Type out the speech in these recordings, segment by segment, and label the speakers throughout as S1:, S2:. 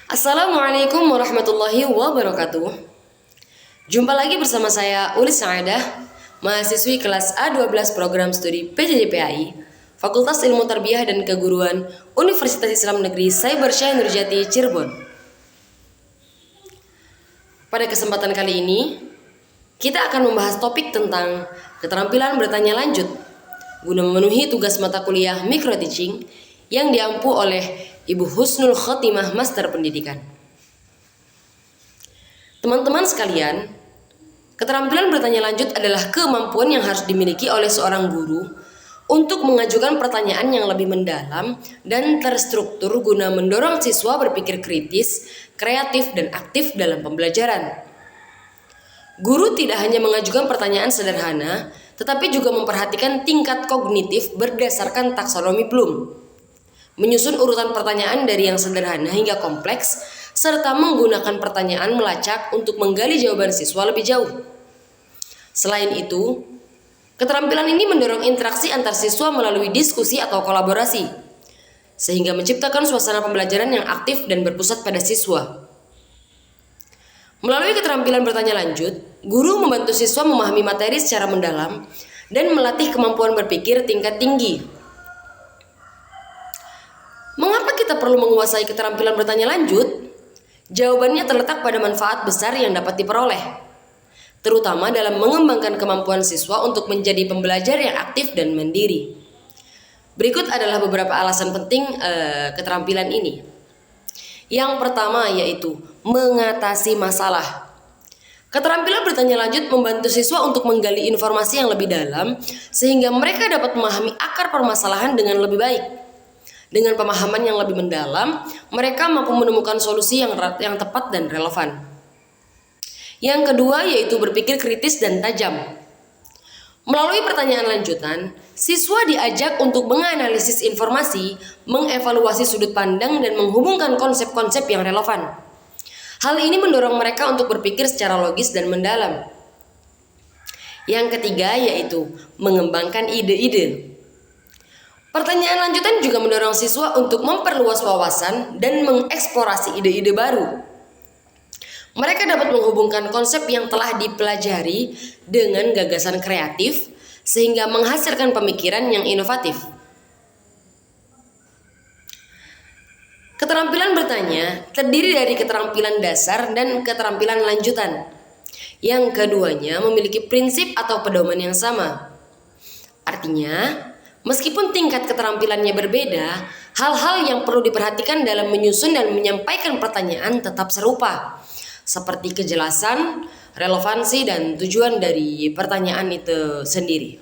S1: Assalamualaikum warahmatullahi wabarakatuh. Jumpa lagi bersama saya Ulis Saadah, mahasiswi kelas A12 program studi PJJ-PAI, Fakultas Ilmu Tarbiyah dan Keguruan Universitas Islam Negeri Cybersyah Nurjati Cirebon. Pada kesempatan kali ini, kita akan membahas topik tentang keterampilan bertanya lanjut guna memenuhi tugas mata kuliah Micro Teaching yang diampu oleh Ibu Husnul Khotimah Master Pendidikan. Teman-teman sekalian, keterampilan bertanya lanjut adalah kemampuan yang harus dimiliki oleh seorang guru untuk mengajukan pertanyaan yang lebih mendalam dan terstruktur guna mendorong siswa berpikir kritis, kreatif, dan aktif dalam pembelajaran. Guru tidak hanya mengajukan pertanyaan sederhana, tetapi juga memperhatikan tingkat kognitif berdasarkan taksonomi Bloom, menyusun urutan pertanyaan dari yang sederhana hingga kompleks, serta menggunakan pertanyaan melacak untuk menggali jawaban siswa lebih jauh. Selain itu, keterampilan ini mendorong interaksi antar siswa melalui diskusi atau kolaborasi, sehingga menciptakan suasana pembelajaran yang aktif dan berpusat pada siswa. Melalui keterampilan bertanya lanjut, guru membantu siswa memahami materi secara mendalam dan melatih kemampuan berpikir tingkat tinggi. Mengapa kita perlu menguasai keterampilan bertanya lanjut? Jawabannya terletak pada manfaat besar yang dapat diperoleh, terutama dalam mengembangkan kemampuan siswa untuk menjadi pembelajar yang aktif dan mandiri. Berikut adalah beberapa alasan penting keterampilan ini. Yang pertama yaitu mengatasi masalah. Keterampilan bertanya lanjut membantu siswa untuk menggali informasi yang lebih dalam sehingga mereka dapat memahami akar permasalahan dengan lebih baik. Dengan pemahaman yang lebih mendalam, mereka mampu menemukan solusi yang tepat dan relevan. Yang kedua yaitu berpikir kritis dan tajam. Melalui pertanyaan lanjutan, siswa diajak untuk menganalisis informasi, mengevaluasi sudut pandang, dan menghubungkan konsep-konsep yang relevan. Hal ini mendorong mereka untuk berpikir secara logis dan mendalam. Yang ketiga yaitu mengembangkan ide-ide. Pertanyaan lanjutan juga mendorong siswa untuk memperluas wawasan dan mengeksplorasi ide-ide baru. Mereka dapat menghubungkan konsep yang telah dipelajari dengan gagasan kreatif sehingga menghasilkan pemikiran yang inovatif. Keterampilan bertanya terdiri dari keterampilan dasar dan keterampilan lanjutan. Yang keduanya memiliki prinsip atau pedoman yang sama. Artinya, meskipun tingkat keterampilannya berbeda, hal-hal yang perlu diperhatikan dalam menyusun dan menyampaikan pertanyaan tetap serupa, seperti kejelasan, relevansi, dan tujuan dari pertanyaan itu sendiri.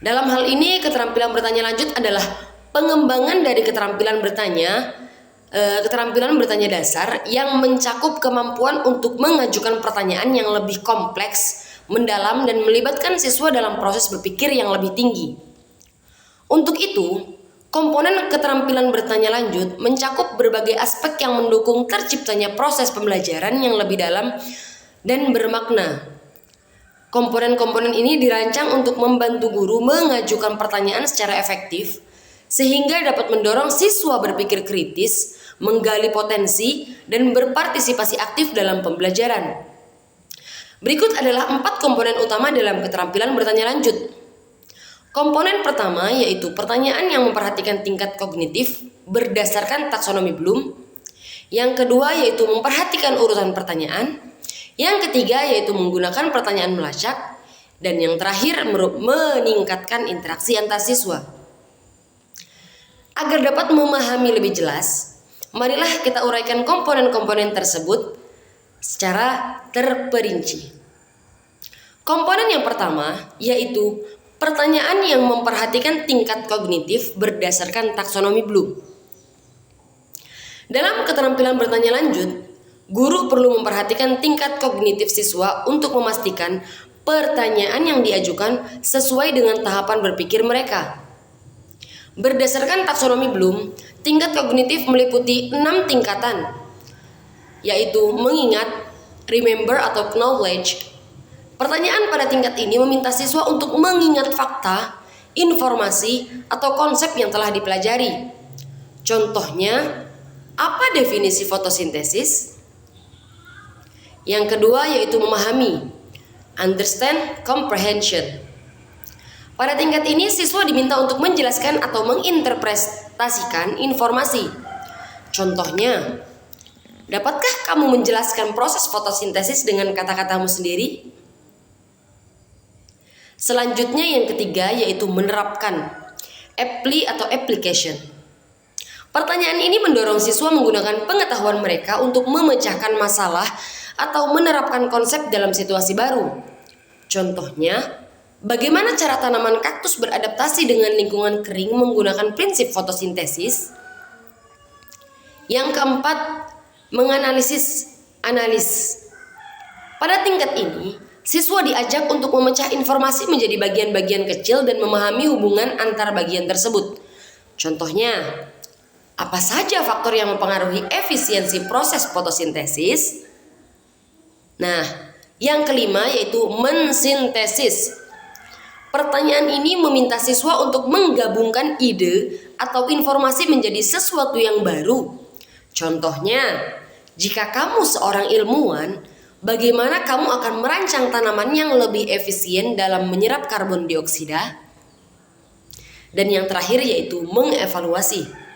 S1: Dalam hal ini, keterampilan bertanya lanjut adalah pengembangan dari keterampilan bertanya dasar yang mencakup kemampuan untuk mengajukan pertanyaan yang lebih kompleks, mendalam, dan melibatkan siswa dalam proses berpikir yang lebih tinggi. Untuk itu, komponen keterampilan bertanya lanjut mencakup berbagai aspek yang mendukung terciptanya proses pembelajaran yang lebih dalam dan bermakna. Komponen-komponen ini dirancang untuk membantu guru mengajukan pertanyaan secara efektif, sehingga dapat mendorong siswa berpikir kritis, menggali potensi, dan berpartisipasi aktif dalam pembelajaran. Berikut adalah 4 komponen utama dalam keterampilan bertanya lanjut. Komponen pertama yaitu pertanyaan yang memperhatikan tingkat kognitif berdasarkan taksonomi Bloom. Yang kedua yaitu memperhatikan urutan pertanyaan. Yang ketiga yaitu menggunakan pertanyaan melacak. Dan yang terakhir meningkatkan interaksi antar siswa. Agar dapat memahami lebih jelas, marilah kita uraikan komponen-komponen tersebut secara terperinci. Komponen yang pertama yaitu pertanyaan yang memperhatikan tingkat kognitif berdasarkan taksonomi Bloom. Dalam keterampilan bertanya lanjut, guru perlu memperhatikan tingkat kognitif siswa untuk memastikan pertanyaan yang diajukan sesuai dengan tahapan berpikir mereka. Berdasarkan taksonomi Bloom, tingkat kognitif meliputi 6 tingkatan, yaitu mengingat, remember atau knowledge. Pertanyaan pada tingkat ini meminta siswa untuk mengingat fakta, informasi, atau konsep yang telah dipelajari. Contohnya, Apa definisi fotosintesis? Yang kedua yaitu memahami, understand comprehension. Pada tingkat ini siswa diminta untuk menjelaskan atau menginterpretasikan informasi. Contohnya, dapatkah kamu menjelaskan proses fotosintesis dengan kata-katamu sendiri? Selanjutnya yang ketiga yaitu menerapkan, apply atau application. Pertanyaan ini mendorong siswa menggunakan pengetahuan mereka untuk memecahkan masalah atau menerapkan konsep dalam situasi baru. Contohnya, bagaimana cara tanaman kaktus beradaptasi dengan lingkungan kering menggunakan prinsip fotosintesis? Yang keempat, menganalisis analis. Pada tingkat ini, siswa diajak untuk memecah informasi menjadi bagian-bagian kecil dan memahami hubungan antar bagian tersebut. Contohnya, apa saja faktor yang mempengaruhi efisiensi proses fotosintesis? Nah, yang kelima yaitu mensintesis. Pertanyaan ini meminta siswa untuk menggabungkan ide atau informasi menjadi sesuatu yang baru. Contohnya, jika kamu seorang ilmuwan, bagaimana kamu akan merancang tanaman yang lebih efisien dalam menyerap karbon dioksida? Dan yang terakhir yaitu mengevaluasi.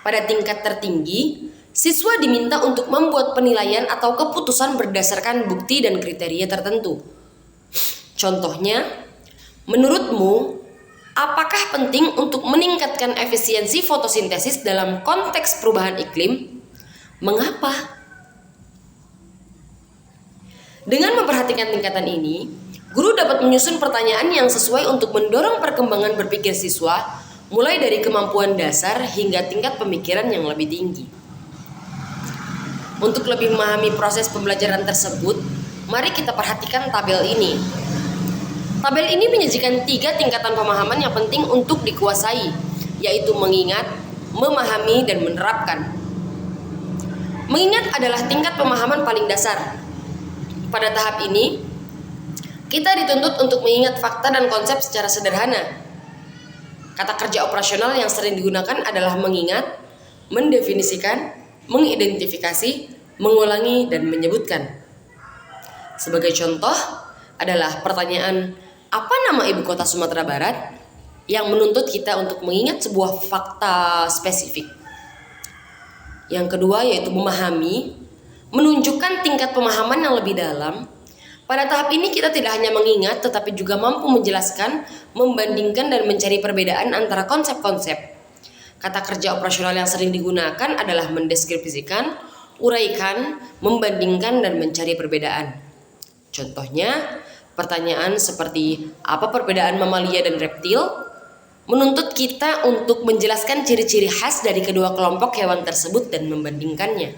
S1: Pada tingkat tertinggi, siswa diminta untuk membuat penilaian atau keputusan berdasarkan bukti dan kriteria tertentu. Contohnya, menurutmu, apakah penting untuk meningkatkan efisiensi fotosintesis dalam konteks perubahan iklim? Mengapa? Dengan memperhatikan tingkatan ini, guru dapat menyusun pertanyaan yang sesuai untuk mendorong perkembangan berpikir siswa, mulai dari kemampuan dasar hingga tingkat pemikiran yang lebih tinggi. Untuk lebih memahami proses pembelajaran tersebut, mari kita perhatikan tabel ini. Tabel ini menyajikan 3 tingkatan pemahaman yang penting untuk dikuasai, yaitu mengingat, memahami, dan menerapkan. Mengingat adalah tingkat pemahaman paling dasar. Pada tahap ini, kita dituntut untuk mengingat fakta dan konsep secara sederhana. Kata kerja operasional yang sering digunakan adalah mengingat, mendefinisikan, mengidentifikasi, mengulangi, dan menyebutkan. Sebagai contoh adalah pertanyaan, apa nama ibu kota Sumatera Barat? Yang menuntut kita untuk mengingat sebuah fakta spesifik. Yang kedua yaitu memahami, menunjukkan tingkat pemahaman yang lebih dalam. Pada tahap ini kita tidak hanya mengingat tetapi juga mampu menjelaskan, membandingkan dan mencari perbedaan antara konsep-konsep. Kata kerja operasional yang sering digunakan adalah mendeskripsikan, uraikan, membandingkan dan mencari perbedaan. Contohnya, pertanyaan seperti apa perbedaan mamalia dan reptil menuntut kita untuk menjelaskan ciri-ciri khas dari kedua kelompok hewan tersebut dan membandingkannya.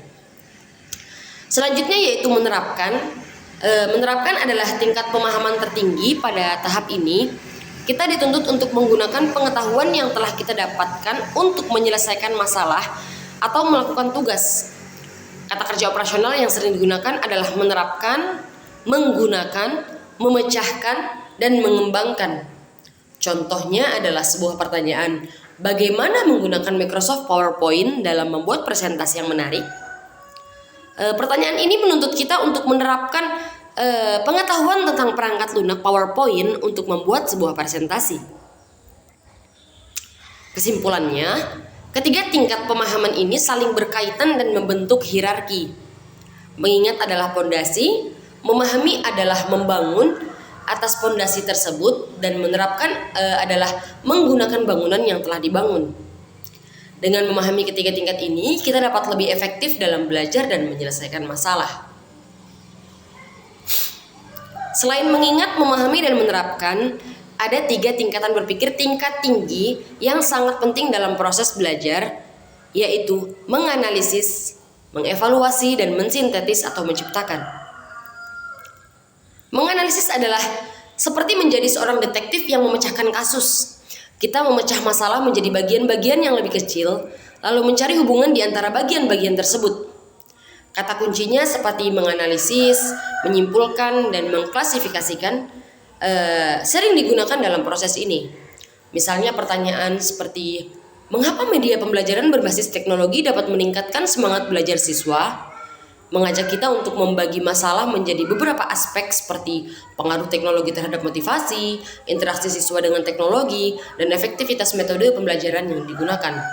S1: Selanjutnya yaitu menerapkan. Menerapkan adalah tingkat pemahaman tertinggi. Pada tahap ini kita dituntut untuk menggunakan pengetahuan yang telah kita dapatkan untuk menyelesaikan masalah atau melakukan tugas. Kata kerja operasional yang sering digunakan adalah menerapkan, menggunakan, memecahkan, dan mengembangkan. Contohnya adalah sebuah pertanyaan, bagaimana menggunakan Microsoft PowerPoint dalam membuat presentasi yang menarik? Pertanyaan ini menuntut kita untuk menerapkan pengetahuan tentang perangkat lunak PowerPoint untuk membuat sebuah presentasi. Kesimpulannya, ketiga tingkat pemahaman ini saling berkaitan dan membentuk hierarki. Mengingat adalah pondasi, memahami adalah membangun atas pondasi tersebut, dan menerapkan adalah menggunakan bangunan yang telah dibangun. Dengan memahami ketiga tingkat ini, kita dapat lebih efektif dalam belajar dan menyelesaikan masalah. Selain mengingat, memahami, dan menerapkan, ada 3 tingkatan berpikir tingkat tinggi yang sangat penting dalam proses belajar, yaitu menganalisis, mengevaluasi, dan mensintetis atau menciptakan. Menganalisis adalah seperti menjadi seorang detektif yang memecahkan kasus. Kita memecah masalah menjadi bagian-bagian yang lebih kecil, lalu mencari hubungan di antara bagian-bagian tersebut. Kata kuncinya seperti menganalisis, menyimpulkan, dan mengklasifikasikan sering digunakan dalam proses ini. Misalnya pertanyaan seperti, Mengapa media pembelajaran berbasis teknologi dapat meningkatkan semangat belajar siswa? Mengajak kita untuk membagi masalah menjadi beberapa aspek seperti pengaruh teknologi terhadap motivasi, interaksi siswa dengan teknologi, dan efektivitas metode pembelajaran yang digunakan.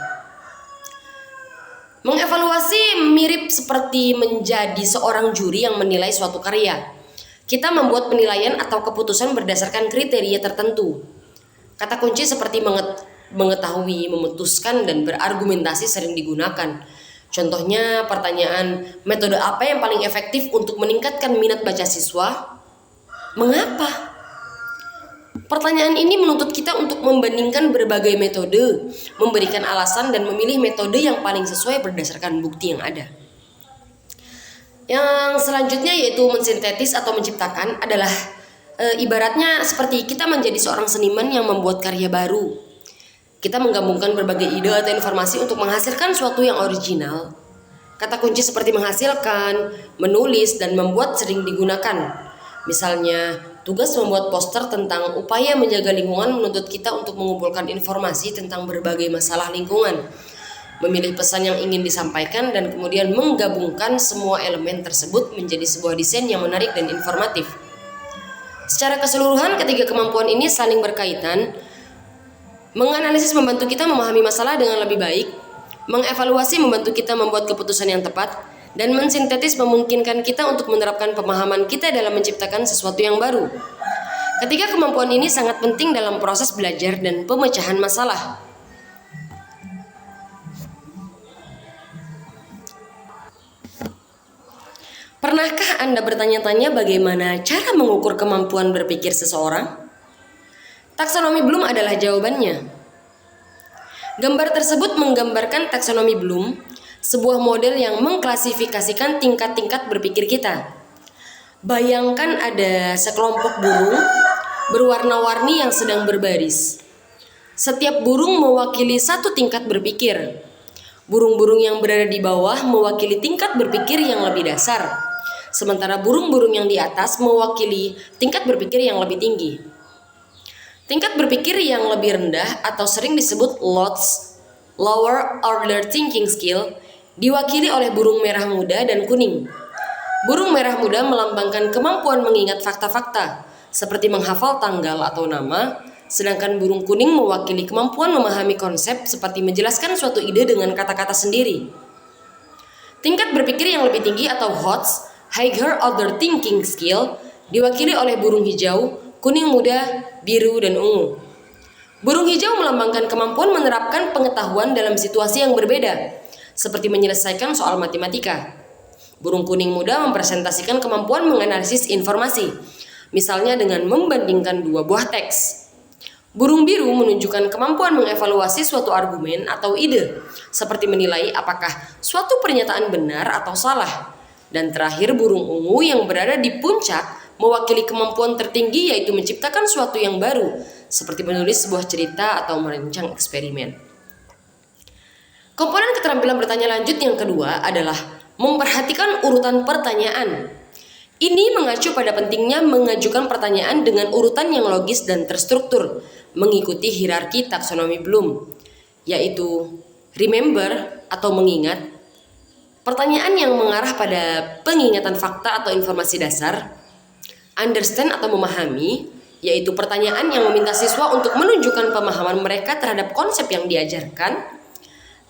S1: Mengevaluasi mirip seperti menjadi seorang juri yang menilai suatu karya. Kita membuat penilaian atau keputusan berdasarkan kriteria tertentu. Kata kunci seperti mengetahui, memutuskan, dan berargumentasi sering digunakan. Contohnya pertanyaan, metode apa yang paling efektif untuk meningkatkan minat baca siswa? Mengapa? Pertanyaan ini menuntut kita untuk membandingkan berbagai metode, memberikan alasan, dan memilih metode yang paling sesuai berdasarkan bukti yang ada. Yang selanjutnya yaitu mensintetis atau menciptakan adalah ibaratnya seperti kita menjadi seorang seniman yang membuat karya baru. Kita menggabungkan berbagai ide atau informasi untuk menghasilkan sesuatu yang original. Kata kunci seperti menghasilkan, menulis, dan membuat sering digunakan. Misalnya, tugas membuat poster tentang upaya menjaga lingkungan menuntut kita untuk mengumpulkan informasi tentang berbagai masalah lingkungan, memilih pesan yang ingin disampaikan, dan kemudian menggabungkan semua elemen tersebut menjadi sebuah desain yang menarik dan informatif. Secara keseluruhan, ketiga kemampuan ini saling berkaitan. Menganalisis membantu kita memahami masalah dengan lebih baik, mengevaluasi membantu kita membuat keputusan yang tepat, dan mensintetis memungkinkan kita untuk menerapkan pemahaman kita dalam menciptakan sesuatu yang baru. Ketiga kemampuan ini sangat penting dalam proses belajar dan pemecahan masalah. Pernahkah Anda bertanya-tanya bagaimana cara mengukur kemampuan berpikir seseorang? Taksonomi Bloom adalah jawabannya. Gambar tersebut menggambarkan taksonomi Bloom, sebuah model yang mengklasifikasikan tingkat-tingkat berpikir kita. Bayangkan ada sekelompok burung berwarna-warni yang sedang berbaris. Setiap burung mewakili satu tingkat berpikir. Burung-burung yang berada di bawah mewakili tingkat berpikir yang lebih dasar, sementara burung-burung yang di atas mewakili tingkat berpikir yang lebih tinggi. Tingkat berpikir yang lebih rendah atau sering disebut LOTS, Lower Order Thinking Skill, diwakili oleh burung merah muda dan kuning. Burung merah muda melambangkan kemampuan mengingat fakta-fakta, seperti menghafal tanggal atau nama, sedangkan burung kuning mewakili kemampuan memahami konsep seperti menjelaskan suatu ide dengan kata-kata sendiri. Tingkat berpikir yang lebih tinggi atau HOTS, Higher Order Thinking Skill, diwakili oleh burung hijau, kuning muda, biru, dan ungu. Burung hijau melambangkan kemampuan menerapkan pengetahuan dalam situasi yang berbeda, seperti menyelesaikan soal matematika. Burung kuning muda mempresentasikan kemampuan menganalisis informasi, misalnya dengan membandingkan dua buah teks. Burung biru menunjukkan kemampuan mengevaluasi suatu argumen atau ide, seperti menilai apakah suatu pernyataan benar atau salah. Dan terakhir, burung ungu yang berada di puncak mewakili kemampuan tertinggi, yaitu menciptakan sesuatu yang baru, seperti menulis sebuah cerita atau merancang eksperimen. Komponen keterampilan bertanya lanjut yang kedua adalah memperhatikan urutan pertanyaan. Ini mengacu pada pentingnya mengajukan pertanyaan dengan urutan yang logis dan terstruktur, mengikuti hierarki taksonomi Bloom, yaitu remember atau mengingat, pertanyaan yang mengarah pada pengingatan fakta atau informasi dasar, understand atau memahami, yaitu pertanyaan yang meminta siswa untuk menunjukkan pemahaman mereka terhadap konsep yang diajarkan,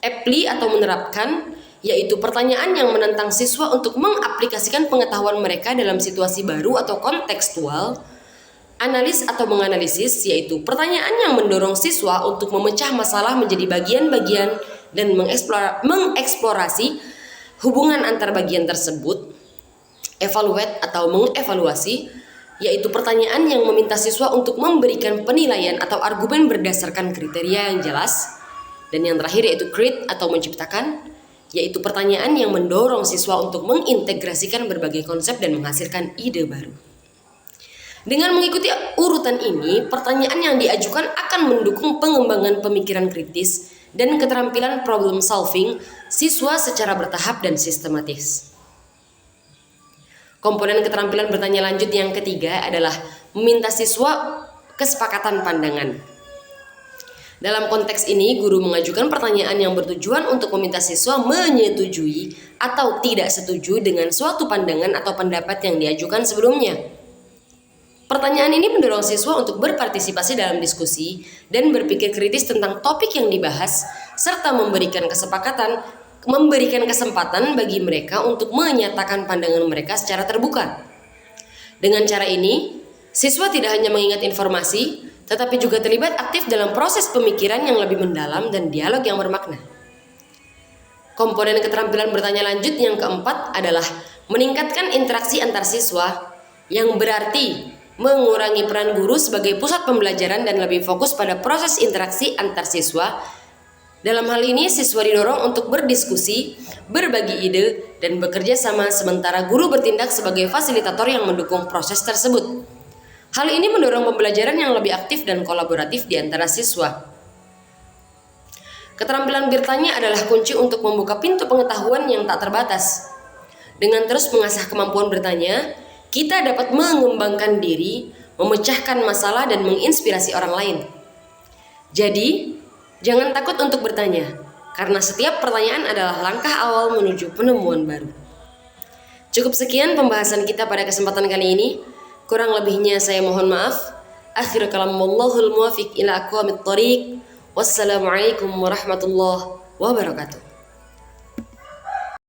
S1: apply atau menerapkan, yaitu pertanyaan yang menantang siswa untuk mengaplikasikan pengetahuan mereka dalam situasi baru atau kontekstual, analis atau menganalisis, yaitu pertanyaan yang mendorong siswa untuk memecah masalah menjadi bagian-bagian dan mengeksplorasi hubungan antar bagian tersebut, evaluate atau mengevaluasi, yaitu pertanyaan yang meminta siswa untuk memberikan penilaian atau argumen berdasarkan kriteria yang jelas, dan yang terakhir yaitu create atau menciptakan, yaitu pertanyaan yang mendorong siswa untuk mengintegrasikan berbagai konsep dan menghasilkan ide baru. Dengan mengikuti urutan ini, pertanyaan yang diajukan akan mendukung pengembangan pemikiran kritis dan keterampilan problem solving siswa secara bertahap dan sistematis. Komponen keterampilan bertanya lanjut yang ketiga adalah meminta siswa kesepakatan pandangan. Dalam konteks ini, guru mengajukan pertanyaan yang bertujuan untuk meminta siswa menyetujui atau tidak setuju dengan suatu pandangan atau pendapat yang diajukan sebelumnya. Pertanyaan ini mendorong siswa untuk berpartisipasi dalam diskusi dan berpikir kritis tentang topik yang dibahas, serta memberikan kesempatan bagi mereka untuk menyatakan pandangan mereka secara terbuka. Dengan cara ini, siswa tidak hanya mengingat informasi, tetapi juga terlibat aktif dalam proses pemikiran yang lebih mendalam dan dialog yang bermakna. Komponen keterampilan bertanya lanjut yang keempat adalah meningkatkan interaksi antar siswa, yang berarti mengurangi peran guru sebagai pusat pembelajaran dan lebih fokus pada proses interaksi antar siswa. Dalam hal ini, siswa didorong untuk berdiskusi, berbagi ide, dan bekerja sama, sementara guru bertindak sebagai fasilitator yang mendukung proses tersebut. Hal ini mendorong pembelajaran yang lebih aktif dan kolaboratif di antara siswa. Keterampilan bertanya adalah kunci untuk membuka pintu pengetahuan yang tak terbatas. Dengan terus mengasah kemampuan bertanya, kita dapat mengembangkan diri, memecahkan masalah, dan menginspirasi orang lain. Jadi, jangan takut untuk bertanya, karena setiap pertanyaan adalah langkah awal menuju penemuan baru. Cukup sekian pembahasan kita pada kesempatan kali ini. Kurang lebihnya saya mohon maaf. Akhir kalam, wallahul muwaffiq ila aqwamit thoriq. Wassalamualaikum warahmatullahi wabarakatuh.